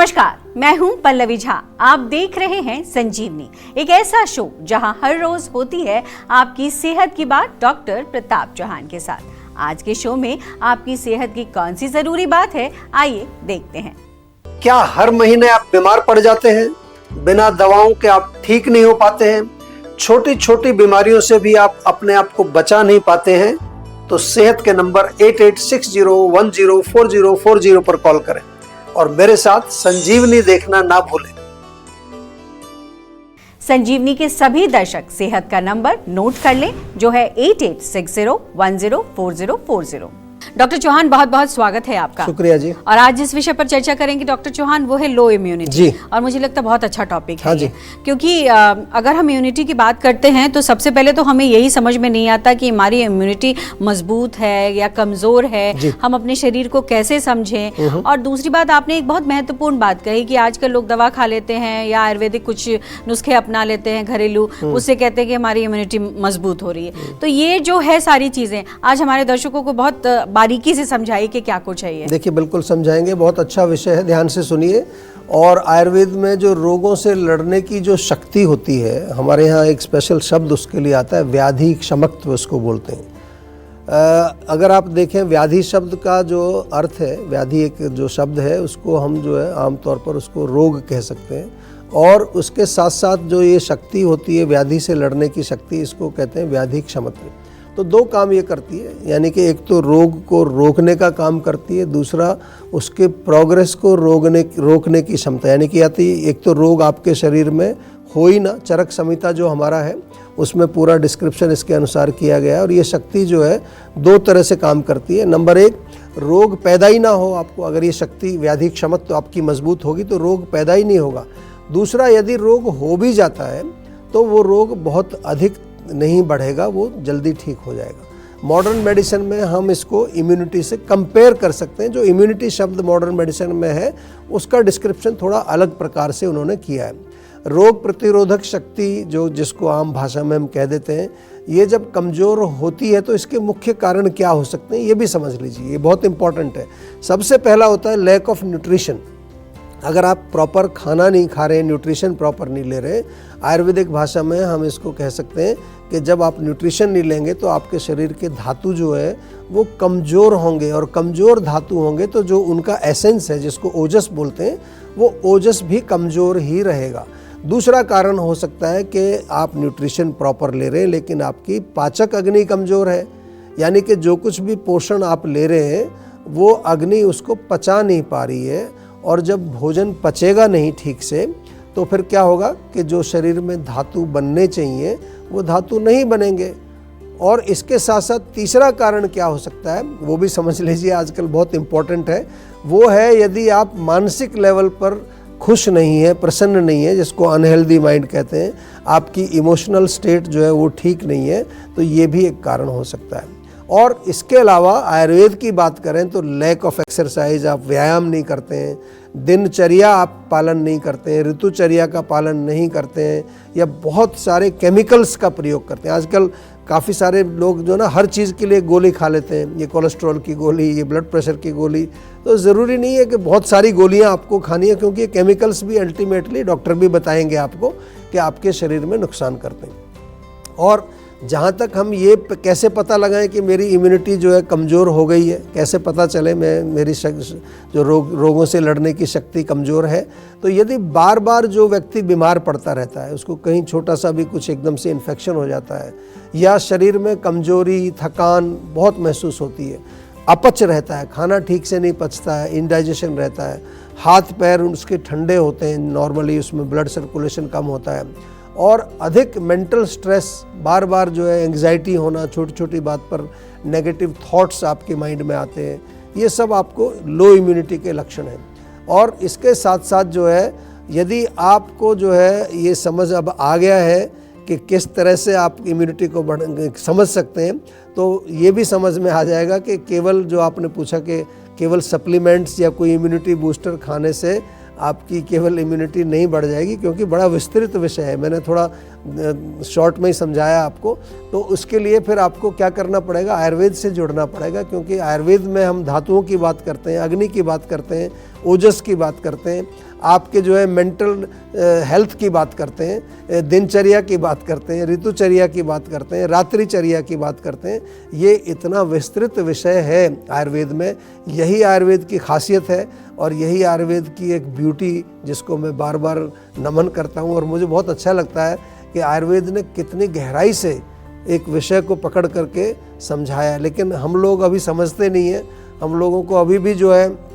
नमस्कार, मैं हूं पल्लवी झा। आप देख रहे हैं संजीवनी, एक ऐसा शो जहां हर रोज होती है आपकी सेहत की बात डॉक्टर प्रताप चौहान के साथ। आज के शो में आपकी सेहत की कौन सी जरूरी बात है, आइए देखते हैं। क्या हर महीने आप बीमार पड़ जाते हैं? बिना दवाओं के आप ठीक नहीं हो पाते हैं? छोटी छोटी बीमारियों से भी आप अपने आप को बचा नहीं पाते हैं? तो सेहत के नंबर 8860104040 पर कॉल करें और मेरे साथ संजीवनी देखना ना भूलें। संजीवनी के सभी दर्शक सेहत का नंबर नोट कर लें, जो है 8860104040। डॉक्टर चौहान, बहुत बहुत स्वागत है आपका। शुक्रिया जी। और आज जिस विषय पर चर्चा करेंगे डॉक्टर चौहान, वो है लो इम्यूनिटी जी। और मुझे लगता है बहुत अच्छा टॉपिक हाँ है जी। ये। क्योंकि अगर हम इम्यूनिटी की बात करते हैं तो सबसे पहले तो हमें यही समझ में नहीं आता कि हमारी इम्यूनिटी मजबूत है या कमजोर है, हम अपने शरीर को कैसे समझें। और दूसरी बात, आपने एक बहुत महत्वपूर्ण बात कही कि आजकल लोग दवा खा लेते हैं या आयुर्वेदिक कुछ नुस्खे अपना लेते हैं घरेलू, उससे कहते हैं कि हमारी इम्यूनिटी मजबूत हो रही है। तो ये जो है सारी चीजें आज हमारे दर्शकों को बहुत बारीकी से समझाइए कि क्या कुछ है ये। देखिए, बिल्कुल समझाएंगे, बहुत अच्छा विषय है, ध्यान से सुनिए। और आयुर्वेद में जो रोगों से लड़ने की जो शक्ति होती है, हमारे यहाँ एक स्पेशल शब्द उसके लिए आता है, व्याधि क्षमत्व उसको बोलते हैं। अगर आप देखें, व्याधि शब्द का जो अर्थ है, व्याधि एक जो शब्द है उसको हम जो है आमतौर पर उसको रोग कह सकते हैं, और उसके साथ साथ जो ये शक्ति होती है व्याधि से लड़ने की शक्ति, इसको कहते हैं व्याधि क्षमत्व। तो दो काम ये करती है, यानी कि एक तो रोग को रोकने का काम करती है, दूसरा उसके प्रोग्रेस को रोकने की क्षमता, यानी कि एक तो रोग आपके शरीर में हो ही ना। चरक संहिता जो हमारा है उसमें पूरा डिस्क्रिप्शन इसके अनुसार किया गया है, और ये शक्ति जो है दो तरह से काम करती है। नंबर एक, रोग पैदा ही ना हो आपको। अगर ये शक्ति व्याधि क्षमता तो आपकी मजबूत होगी तो रोग पैदा ही नहीं होगा। दूसरा, यदि रोग हो भी जाता है तो वो रोग बहुत अधिक नहीं बढ़ेगा, वो जल्दी ठीक हो जाएगा। मॉडर्न मेडिसिन में हम इसको इम्यूनिटी से कंपेयर कर सकते हैं। जो इम्यूनिटी शब्द मॉडर्न मेडिसिन में है उसका डिस्क्रिप्शन थोड़ा अलग प्रकार से उन्होंने किया है। रोग प्रतिरोधक शक्ति जो जिसको आम भाषा में हम कह देते हैं, ये जब कमज़ोर होती है तो इसके मुख्य कारण क्या हो सकते हैं ये भी समझ लीजिए, ये बहुत इंपॉर्टेंट है। सबसे पहला होता है लैक ऑफ न्यूट्रिशन। अगर आप प्रॉपर खाना नहीं खा रहे, न्यूट्रिशन प्रॉपर नहीं ले रहे, आयुर्वेदिक भाषा में हम इसको कह सकते हैं कि जब आप न्यूट्रिशन नहीं लेंगे तो आपके शरीर के धातु जो है वो कमज़ोर होंगे, और कमज़ोर धातु होंगे तो जो उनका एसेंस है जिसको ओजस बोलते हैं, वो ओजस भी कमज़ोर ही रहेगा। दूसरा कारण हो सकता है कि आप न्यूट्रिशन प्रॉपर ले रहे हैं लेकिन आपकी पाचक अग्नि कमज़ोर है, यानी कि जो कुछ भी पोषण आप ले रहे हैं वो अग्नि उसको पचा नहीं पा रही है, और जब भोजन पचेगा नहीं ठीक से तो फिर क्या होगा कि जो शरीर में धातु बनने चाहिए वो धातु नहीं बनेंगे। और इसके साथ साथ तीसरा कारण क्या हो सकता है वो भी समझ लीजिए, आजकल बहुत इम्पोर्टेंट है। वो है यदि आप मानसिक लेवल पर खुश नहीं है, प्रसन्न नहीं है, जिसको अनहेल्दी माइंड कहते हैं, आपकी इमोशनल स्टेट जो है वो ठीक नहीं है, तो ये भी एक कारण हो सकता है। और इसके अलावा आयुर्वेद की बात करें तो लैक ऑफ एक्सरसाइज, आप व्यायाम नहीं करते हैं, दिनचर्या आप पालन नहीं करते हैं, ऋतुचर्या का पालन नहीं करते हैं, या बहुत सारे केमिकल्स का प्रयोग करते हैं। आजकल काफ़ी सारे लोग जो ना हर चीज़ के लिए गोली खा लेते हैं, ये कोलेस्ट्रॉल की गोली, ये ब्लड प्रेशर की गोली। तो ज़रूरी नहीं है कि बहुत सारी गोलियां आपको खानी है, क्योंकि ये केमिकल्स भी अल्टीमेटली डॉक्टर भी बताएंगे आपको कि आपके शरीर में नुकसान करते हैं। और जहाँ तक हम ये कैसे पता लगाएं कि मेरी इम्यूनिटी जो है कमज़ोर हो गई है, कैसे पता चले मेरी जो रोगों से लड़ने की शक्ति कमज़ोर है, तो यदि बार बार जो व्यक्ति बीमार पड़ता रहता है, उसको कहीं छोटा सा भी कुछ एकदम से इन्फेक्शन हो जाता है, या शरीर में कमज़ोरी, थकान बहुत महसूस होती है, अपच रहता है, खाना ठीक से नहीं पचता है, इंडाइजेशन रहता है, हाथ पैर उसके ठंडे होते हैं, नॉर्मली उसमें ब्लड सर्कुलेशन कम होता है, और अधिक मेंटल स्ट्रेस, बार बार जो है एंग्जाइटी होना, छोटी छोटी बात पर नेगेटिव थॉट्स आपके माइंड में आते हैं, ये सब आपको लो इम्यूनिटी के लक्षण हैं। और इसके साथ साथ जो है, यदि आपको जो है ये समझ अब आ गया है कि किस तरह से आप इम्यूनिटी को समझ सकते हैं, तो ये भी समझ में आ जाएगा कि केवल जो आपने पूछा कि केवल सप्लीमेंट्स या कोई इम्यूनिटी बूस्टर खाने से आपकी केवल इम्यूनिटी नहीं बढ़ जाएगी, क्योंकि बड़ा विस्तृत विषय है, मैंने थोड़ा शॉर्ट में ही समझाया आपको। तो उसके लिए फिर आपको क्या करना पड़ेगा, आयुर्वेद से जुड़ना पड़ेगा, क्योंकि आयुर्वेद में हम धातुओं की बात करते हैं, अग्नि की बात करते हैं, ओजस की बात करते हैं, आपके जो है मेंटल हेल्थ की बात करते हैं, दिनचर्या की बात करते हैं, ऋतुचर्या की बात करते हैं, रात्रिचर्या की बात करते हैं। ये इतना विस्तृत विषय है आयुर्वेद में। यही आयुर्वेद की खासियत है और यही आयुर्वेद की एक ब्यूटी जिसको मैं बार बार नमन करता हूँ। और मुझे बहुत अच्छा लगता है कि आयुर्वेद ने कितनी गहराई से एक विषय को पकड़ करके समझाया, लेकिन हम लोग अभी समझते नहीं हैं। हम लोगों को अभी भी जो है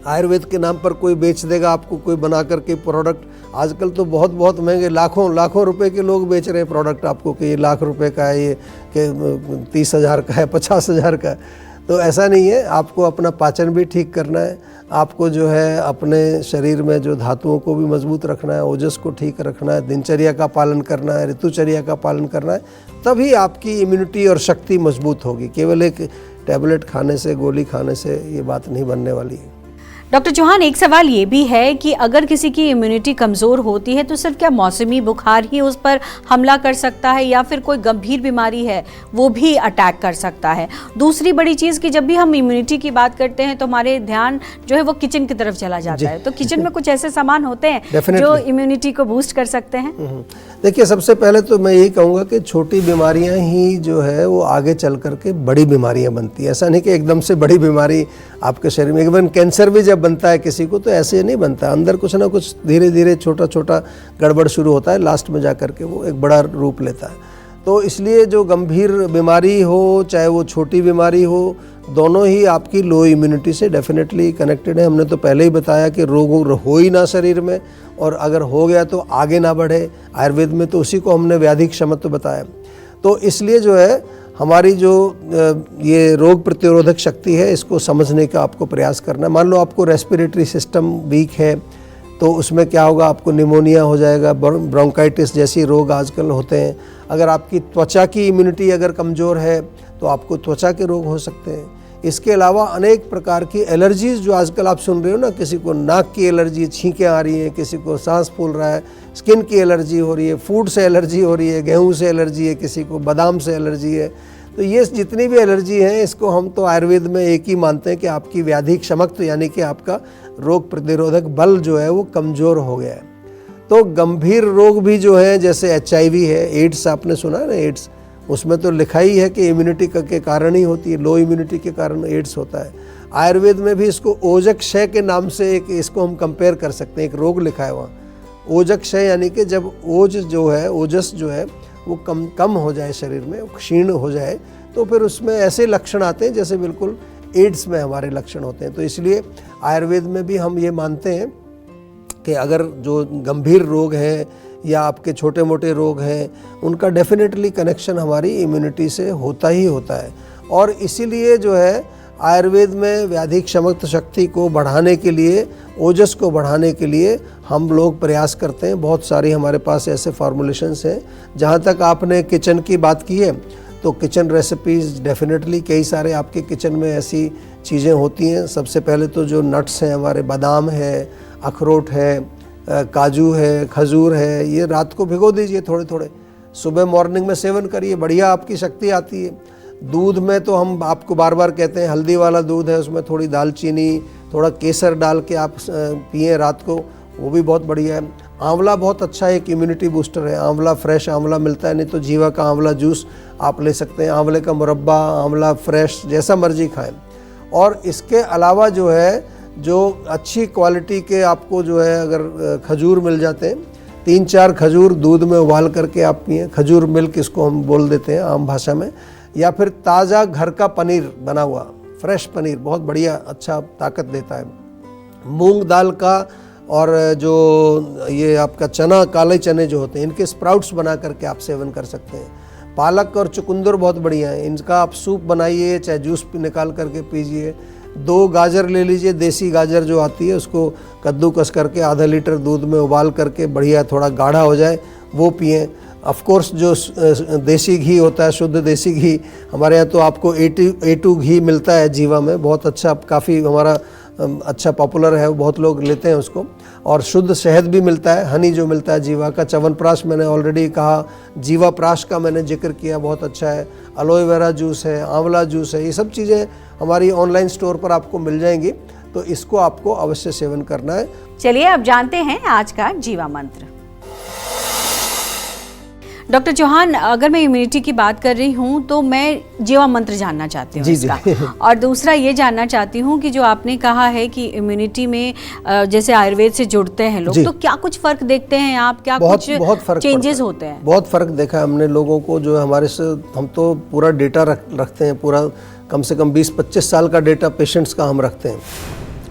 आयुर्वेद के नाम पर कोई बेच देगा आपको, कोई बना करके प्रोडक्ट। आजकल तो बहुत बहुत महंगे लाखों रुपए के लोग बेच रहे हैं प्रोडक्ट आपको कि ये लाख रुपए का है, ये कि 30,000 का है, 50,000 का है। तो ऐसा नहीं है। आपको अपना पाचन भी ठीक करना है, आपको जो है अपने शरीर में जो धातुओं को भी मजबूत रखना है, ओजस को ठीक रखना है, दिनचर्या का पालन करना है, ऋतुचर्या का पालन करना है, तभी आपकी इम्यूनिटी और शक्ति मजबूत होगी। केवल एक टैबलेट खाने से, गोली खाने से ये बात नहीं बनने वाली है। डॉक्टर चौहान, एक सवाल ये भी है कि अगर किसी की इम्यूनिटी कमज़ोर होती है तो सिर्फ क्या मौसमी बुखार ही उस पर हमला कर सकता है या फिर कोई गंभीर बीमारी है वो भी अटैक कर सकता है? दूसरी बड़ी चीज़ कि जब भी हम इम्यूनिटी की बात करते हैं तो हमारे ध्यान जो है वो किचन की तरफ चला जाता है। तो किचन में कुछ ऐसे सामान होते हैं जो इम्यूनिटी को बूस्ट कर सकते हैं? देखिए, सबसे पहले तो मैं यही कहूँगा कि छोटी बीमारियाँ ही जो है वो आगे चल करके बड़ी बीमारियाँ बनती है। ऐसा नहीं कि एकदम से बड़ी बीमारी आपके शरीर में, इवन कैंसर भी जब बनता है किसी को तो ऐसे नहीं बनता। अंदर कुछ ना कुछ धीरे धीरे छोटा छोटा गड़बड़ शुरू होता है, लास्ट में जा करके वो एक बड़ा रूप लेता है। तो इसलिए जो गंभीर बीमारी हो चाहे वो छोटी बीमारी हो, दोनों ही आपकी लो इम्यूनिटी से डेफिनेटली कनेक्टेड है। हमने तो पहले ही बताया कि रोग हो ही ना शरीर में, और अगर हो गया तो आगे ना बढ़े। आयुर्वेद में तो उसी को हमने व्याधि क्षमत्व बताया। तो इसलिए जो है हमारी जो ये रोग प्रतिरोधक शक्ति है, इसको समझने का आपको प्रयास करना है। मान लो आपको रेस्पिरेटरी सिस्टम वीक है तो उसमें क्या होगा, आपको निमोनिया हो जाएगा, ब्रोंकाइटिस जैसी रोग आजकल होते हैं। अगर आपकी त्वचा की इम्यूनिटी अगर कमज़ोर है तो आपको त्वचा के रोग हो सकते हैं। इसके अलावा अनेक प्रकार की एलर्जीज़ जो आजकल आप सुन रहे हो ना, किसी को नाक की एलर्जी, छींकें आ रही हैं, किसी को सांस फूल रहा है, स्किन की एलर्जी हो रही है, फूड से एलर्जी हो रही है, गेहूं से एलर्जी है, किसी को बादाम से एलर्जी है। तो ये जितनी भी एलर्जी हैं, इसको हम तो आयुर्वेद में एक ही मानते हैं कि आपकी व्याधि क्षमत्व यानी कि आपका रोग प्रतिरोधक बल जो है वो कमज़ोर हो गया है। तो गंभीर रोग भी जो है, जैसे HIV है, एड्स आपने सुना है ना, एड्स, उसमें तो लिखा ही है कि इम्यूनिटी के कारण ही होती है, लो इम्यूनिटी के कारण एड्स होता है। आयुर्वेद में भी इसको ओजक क्षय के नाम से एक इसको हम कंपेयर कर सकते हैं, एक रोग लिखा है वहाँ, ओजक क्षय, यानी कि जब ओज जो है, ओजस जो है वो कम हो जाए शरीर में, क्षीण हो जाए, तो फिर उसमें ऐसे लक्षण आते हैं जैसे बिल्कुल एड्स में हमारे लक्षण होते हैं। तो इसलिए आयुर्वेद में भी हम ये मानते हैं कि अगर जो गंभीर रोग हैं या आपके छोटे मोटे रोग हैं, उनका डेफिनेटली कनेक्शन हमारी इम्यूनिटी से होता ही होता है। और इसीलिए जो है आयुर्वेद में व्याधि क्षमत्व शक्ति को बढ़ाने के लिए, ओजस को बढ़ाने के लिए हम लोग प्रयास करते हैं। बहुत सारी हमारे पास ऐसे फार्मूलेशंस हैं। जहाँ तक आपने किचन की बात की है तो किचन रेसिपीज़ डेफिनेटली कई सारे आपके किचन में ऐसी चीज़ें होती हैं। सबसे पहले तो जो नट्स हैं हमारे, बादाम है, अखरोट है, काजू है, खजूर है, ये रात को भिगो दीजिए थोड़े थोड़े, सुबह मॉर्निंग में सेवन करिए, बढ़िया आपकी शक्ति आती है। दूध में तो हम आपको बार बार कहते हैं, हल्दी वाला दूध है, उसमें थोड़ी दालचीनी, थोड़ा केसर डाल के आप पिएं रात को, वो भी बहुत बढ़िया है। आंवला बहुत अच्छा एक इम्यूनिटी बूस्टर है। आंवला, फ्रेश आंवला मिलता है, नहीं तो जीवा का आंवला जूस आप ले सकते हैं, आंवले का मुरब्बा, आंवला फ्रेश, जैसा मर्जी खाएं। और इसके अलावा जो है, जो अच्छी क्वालिटी के आपको जो है अगर खजूर मिल जाते हैं, 3-4 खजूर दूध में उबाल करके आप पिएं, खजूर मिल्क इसको हम बोल देते हैं आम भाषा में। या फिर ताज़ा घर का पनीर बना हुआ, फ्रेश पनीर बहुत बढ़िया, अच्छा ताकत देता है। मूंग दाल का और जो ये आपका चना, काले चने जो होते हैं, इनके स्प्राउट्स बना करके आप सेवन कर सकते हैं। पालक और चुकंदर बहुत बढ़िया है, इनका आप सूप बनाइए, चाहे जूस निकाल करके पीजिए। 2 गाजर ले लीजिए, देसी गाजर जो आती है, उसको कद्दूकस करके आधा लीटर दूध में उबाल करके बढ़िया थोड़ा गाढ़ा हो जाए, वो पिएं। ऑफ कोर्स जो देसी घी होता है, शुद्ध देसी घी, हमारे यहाँ तो आपको A2 घी मिलता है जीवा में, बहुत अच्छा, काफ़ी हमारा अच्छा पॉपुलर है, बहुत लोग लेते हैं उसको। और शुद्ध शहद भी मिलता है, हनी जो मिलता है जीवा का। च्यवनप्राश मैंने ऑलरेडी कहा, जीवा प्राश का मैंने जिक्र किया, बहुत अच्छा है। एलोवेरा जूस है, आंवला जूस है, ये सब चीज़ें हमारी ऑनलाइन स्टोर पर आपको मिल जाएंगी। तो इसको आपको अवश्य सेवन करना है। चलिए अब जानते हैं आज का जीवा मंत्र। डॉक्टर चौहान, अगर मैं इम्यूनिटी की बात कर रही हूँ तो मैं जीवा मंत्र जानना चाहती हूँ इसका। और दूसरा ये जानना चाहती हूँ कि जो आपने कहा है कि इम्यूनिटी में जैसे आयुर्वेद से जुड़ते हैं लोग, तो क्या कुछ फर्क देखते हैं आप? क्या कुछ चेंजेस होते हैं? बहुत फर्क देखा है हमने लोगों को। जो हमारे से हम तो पूरा डेटा रखते हैं, पूरा कम से कम 20-25 साल का डेटा पेशेंट्स का हम रखते हैं,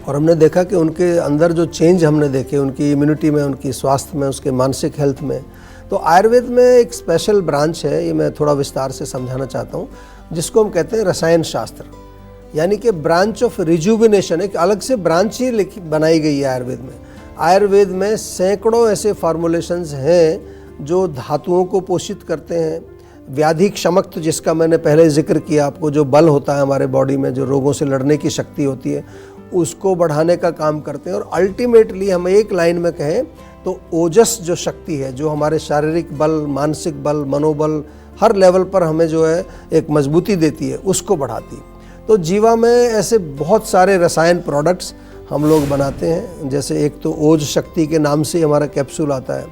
और हमने देखा कि उनके अंदर जो चेंज हमने देखे उनकी इम्यूनिटी में, उनकी स्वास्थ्य में, उसके मानसिक हेल्थ में। तो आयुर्वेद में एक स्पेशल ब्रांच है, ये मैं थोड़ा विस्तार से समझाना चाहता हूँ, जिसको हम कहते हैं रसायन शास्त्र, यानी कि ब्रांच ऑफ रिजुविनेशन। एक अलग से ब्रांच ही बनाई गई है आयुर्वेद में। आयुर्वेद में सैकड़ों ऐसे फार्मूलेशंस हैं जो धातुओं को पोषित करते हैं, व्याधि क्षमत्व जिसका मैंने पहले जिक्र किया आपको, जो बल होता है हमारे बॉडी में, जो रोगों से लड़ने की शक्ति होती है, उसको बढ़ाने का काम करते हैं। और अल्टीमेटली हम एक लाइन में कहें तो ओजस जो शक्ति है, जो हमारे शारीरिक बल, मानसिक बल, मनोबल, हर लेवल पर हमें जो है एक मजबूती देती है, उसको बढ़ाती है। तो जीवा में ऐसे बहुत सारे रसायन प्रोडक्ट्स हम लोग बनाते हैं। जैसे एक तो ओज शक्ति के नाम से हमारा कैप्सूल आता है।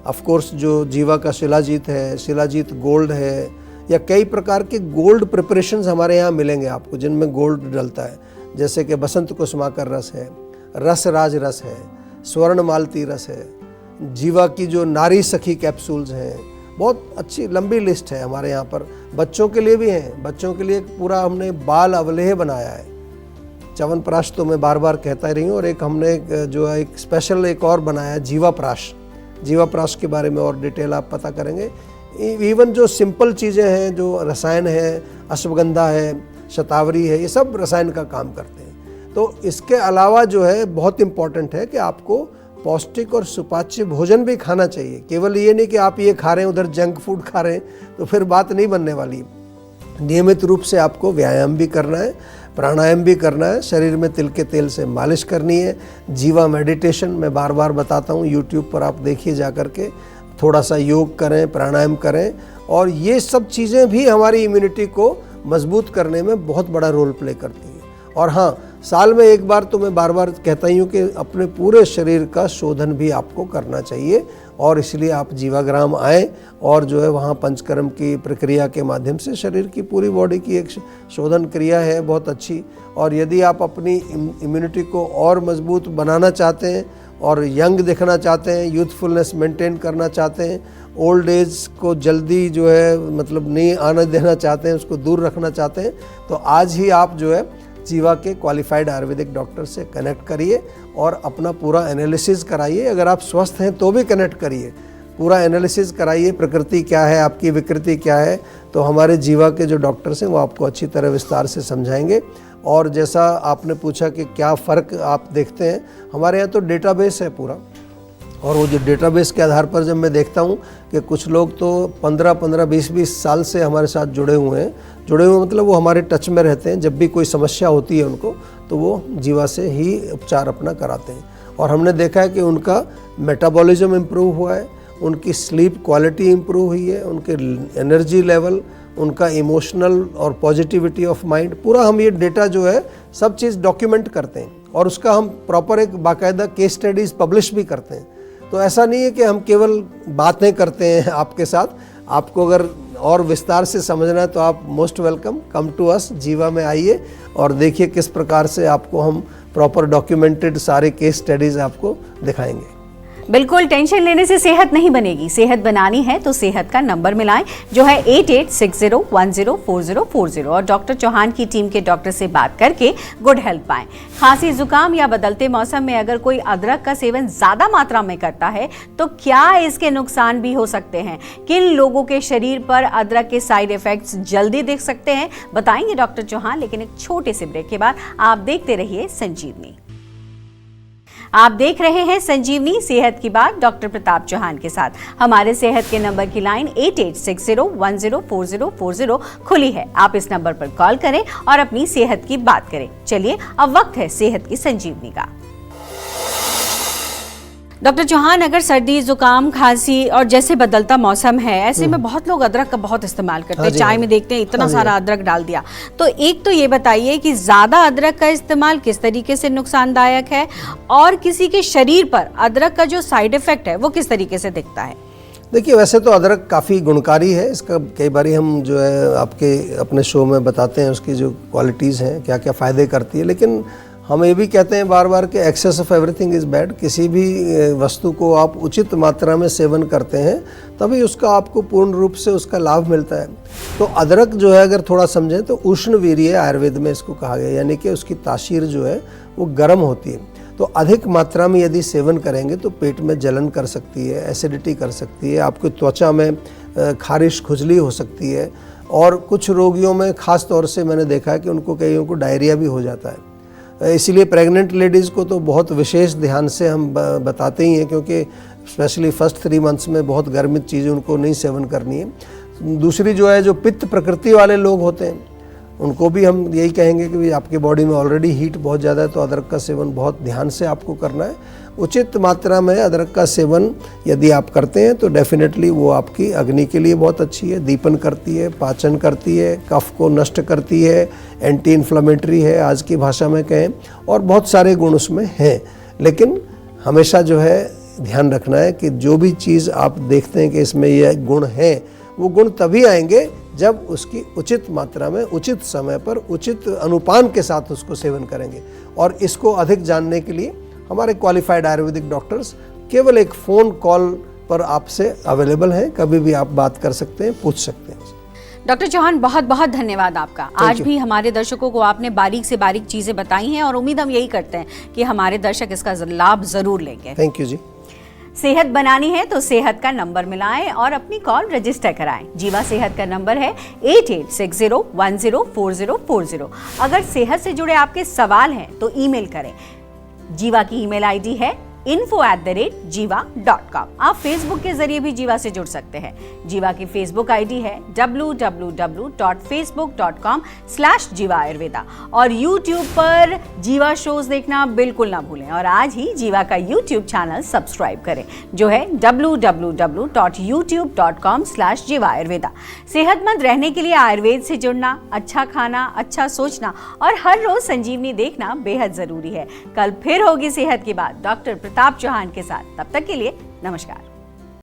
ऑफ कोर्स जो जीवा का शिलाजीत है, शिलाजीत गोल्ड है, या कई प्रकार के गोल्ड प्रिपरेशंस हमारे यहाँ मिलेंगे आपको जिनमें गोल्ड डलता है। जैसे कि बसंत कुसुमाकर रस है, रस राज रस है, स्वर्ण मालती रस है, जीवा की जो नारी सखी कैप्सूल्स हैं, बहुत अच्छी लंबी लिस्ट है हमारे यहाँ पर। बच्चों के लिए भी हैं, बच्चों के लिए पूरा हमने बाल अवलेह बनाया है। च्यवनप्राश तो मैं बार बार कहता ही रही हूँ, और एक हमने जो है एक स्पेशल एक और बनाया जीवा प्राश। जीवा प्राश के बारे में और डिटेल आप पता करेंगे। इवन जो सिंपल चीज़ें हैं, जो रसायन है, अश्वगंधा है, शतावरी है, ये सब रसायन का काम करते हैं। तो इसके अलावा जो है बहुत इम्पॉर्टेंट है कि आपको पौष्टिक और सुपाच्य भोजन भी खाना चाहिए। केवल ये नहीं कि आप ये खा रहे हैं, उधर जंक फूड खा रहे हैं, तो फिर बात नहीं बनने वाली। नियमित रूप से आपको व्यायाम भी करना है, प्राणायाम भी करना है, शरीर में तिल के तेल से मालिश करनी है। जीवा मेडिटेशन मैं बार बार बताता हूँ, यूट्यूब पर आप देखिए जा करके। थोड़ा सा योग करें, प्राणायाम करें, और ये सब चीज़ें भी हमारी इम्यूनिटी को मजबूत करने में बहुत बड़ा रोल प्ले करती हैं। और हाँ, साल में एक बार तो मैं बार बार कहता ही हूँ कि अपने पूरे शरीर का शोधन भी आपको करना चाहिए, और इसलिए आप जीवाग्राम आएँ, और जो है वहाँ पंचकर्म की प्रक्रिया के माध्यम से शरीर की पूरी बॉडी की एक शोधन क्रिया है बहुत अच्छी। और यदि आप अपनी इम्यूनिटी को और मजबूत बनाना चाहते हैं, और यंग दिखना चाहते हैं, यूथफुलनेस मेंटेन करना चाहते हैं, ओल्ड एज को जल्दी जो है मतलब नहीं आने देना चाहते हैं, उसको दूर रखना चाहते हैं, तो आज ही आप जो है जीवा के क्वालिफाइड आयुर्वेदिक डॉक्टर से कनेक्ट करिए और अपना पूरा एनालिसिस कराइए। अगर आप स्वस्थ हैं तो भी कनेक्ट करिए, पूरा एनालिसिस कराइए, प्रकृति क्या है, आपकी विकृति क्या है। तो हमारे जीवा के जो डॉक्टर्स हैं वो आपको अच्छी तरह विस्तार से समझाएंगे। और जैसा आपने पूछा कि क्या फ़र्क आप देखते हैं, हमारे यहाँ तो डेटाबेस है पूरा, और वो जो डेटाबेस के आधार पर जब मैं देखता हूँ कि कुछ लोग तो 15-15, 20-20 साल से हमारे साथ जुड़े हुए मतलब वो हमारे टच में रहते हैं। जब भी कोई समस्या होती है उनको, तो वो जीवा से ही उपचार अपना कराते हैं। और हमने देखा है कि उनका मेटाबॉलिज्म इम्प्रूव हुआ है, उनकी स्लीप क्वालिटी इम्प्रूव हुई है, उनके एनर्जी लेवल, उनका इमोशनल और पॉजिटिविटी ऑफ माइंड, पूरा हम ये डेटा जो है सब चीज़ डॉक्यूमेंट करते हैं, और उसका हम प्रॉपर एक बाकायदा केस स्टडीज़ पब्लिश भी करते हैं। तो ऐसा नहीं है कि हम केवल बातें करते हैं आपके साथ। आपको अगर और विस्तार से समझना है तो आप most welcome, come to us, Jeeva में आइए और देखिए किस प्रकार से आपको हम प्रॉपर डॉक्यूमेंटेड सारे केस स्टडीज़ आपको दिखाएंगे। बिल्कुल टेंशन लेने से सेहत नहीं बनेगी। सेहत बनानी है तो सेहत का नंबर मिलाएं, जो है 8860104040, और डॉक्टर चौहान की टीम के डॉक्टर से बात करके गुड हेल्थ पाएं। खांसी, जुकाम या बदलते मौसम में अगर कोई अदरक का सेवन ज्यादा मात्रा में करता है तो क्या इसके नुकसान भी हो सकते हैं? किन लोगों के शरीर पर अदरक के साइड इफेक्ट्स जल्दी दिख सकते हैं, बताएंगे डॉक्टर चौहान। लेकिन एक छोटे से ब्रेक के बाद आप देखते रहिए संजीवनी। आप देख रहे हैं संजीवनी, सेहत की बात डॉक्टर प्रताप चौहान के साथ। हमारे सेहत के नंबर की लाइन 8860104040 खुली है। आप इस नंबर पर कॉल करें और अपनी सेहत की बात करें। चलिए अब वक्त है सेहत की संजीवनी का। डॉक्टर चौहान, अगर सर्दी, जुकाम, खांसी और जैसे बदलता मौसम है, ऐसे में बहुत लोग अदरक का बहुत इस्तेमाल करते हैं। चाय में देखते हैं इतना सारा अदरक डाल दिया। तो एक तो ये बताइए कि ज्यादा अदरक का इस्तेमाल किस तरीके से नुकसानदायक है, और किसी के शरीर पर अदरक का जो साइड इफेक्ट है वो किस तरीके से दिखता है? देखिए, वैसे तो अदरक काफ़ी गुणकारी है। इसका कई बार हम जो है आपके अपने शो में बताते हैं उसकी जो क्वालिटीज़ हैं, क्या क्या फ़ायदे करती है। लेकिन हम ये भी कहते हैं बार बार कि excess of everything is bad. किसी भी वस्तु को आप उचित मात्रा में सेवन करते हैं तभी उसका आपको पूर्ण रूप से उसका लाभ मिलता है। तो अदरक जो है, अगर थोड़ा समझें तो उष्णवीर्य आयुर्वेद में इसको कहा गया, यानी कि उसकी तासीर जो है वो गर्म होती है। तो अधिक मात्रा में यदि सेवन करेंगे तो पेट में जलन कर सकती है, एसिडिटी कर सकती है, आपकी त्वचा में खारिश, खुजली हो सकती है, और कुछ रोगियों में ख़ास तौर से मैंने देखा है कि उनको कईयों को डायरिया भी हो जाता है। इसीलिए प्रेग्नेंट लेडीज़ को तो बहुत विशेष ध्यान से हम बताते ही हैं, क्योंकि स्पेशली फर्स्ट 3 मंथ्स में बहुत गर्मित चीज़ें उनको नहीं सेवन करनी है। दूसरी जो है, जो पित्त प्रकृति वाले लोग होते हैं उनको भी हम यही कहेंगे कि आपके बॉडी में ऑलरेडी हीट बहुत ज़्यादा है, तो अदरक का सेवन बहुत ध्यान से आपको करना है। उचित मात्रा में अदरक का सेवन यदि आप करते हैं तो डेफिनेटली वो आपकी अग्नि के लिए बहुत अच्छी है, दीपन करती है, पाचन करती है, कफ को नष्ट करती है, एंटी इन्फ्लेमेटरी है आज की भाषा में कहें, और बहुत सारे गुण उसमें हैं। लेकिन हमेशा जो है ध्यान रखना है कि जो भी चीज़ आप देखते हैं कि इसमें यह गुण है, वो गुण तभी आएंगे जब उसकी उचित मात्रा में, उचित समय पर, उचित अनुपान के साथ उसको सेवन करेंगे। और इसको अधिक जानने के लिए हमारे क्वालिफाइड आयुर्वेदिक डॉक्टर्स केवल एक फ़ोन कॉल पर आपसे अवेलेबल हैं, कभी भी आप बात कर सकते हैं, पूछ सकते हैं। डॉक्टर चौहान, बहुत बहुत धन्यवाद आपका। आज भी हमारे दर्शकों को आपने बारीक से बारीक चीज़ें बताई हैं, और उम्मीद हम यही करते हैं कि हमारे दर्शक इसका लाभ ज़रूर लेंगे। थैंक यू जी। सेहत बनानी है तो सेहत का नंबर मिलाएं और अपनी कॉल रजिस्टर कराएं। जीवा सेहत का नंबर है 8860104040। अगर सेहत से जुड़े आपके सवाल हैं तो ईमेल करें। जीवा की ईमेल आईडी है info@jiva.com। आप फेसबुक के जरिए भी जीवा से जुड़ सकते हैं। जीवा की फेसबुक आईडी है www.facebook.com/jiva ayurveda। और यूट्यूब पर जीवा शोज देखना बिल्कुल ना भूलें, और आज ही जीवा का यूट्यूब चैनल सब्सक्राइब करें, जो है www.youtube.com/jiva ayurveda। सेहतमंद रहने के लिए आयुर्वेद से जुड़ना, अच्छा खाना, अच्छा सोचना और हर रोज संजीवनी देखना बेहद जरूरी है। कल फिर होगी सेहत की बात डॉक्टर प्रताप चौहान के साथ। तब तक के लिए नमस्कार।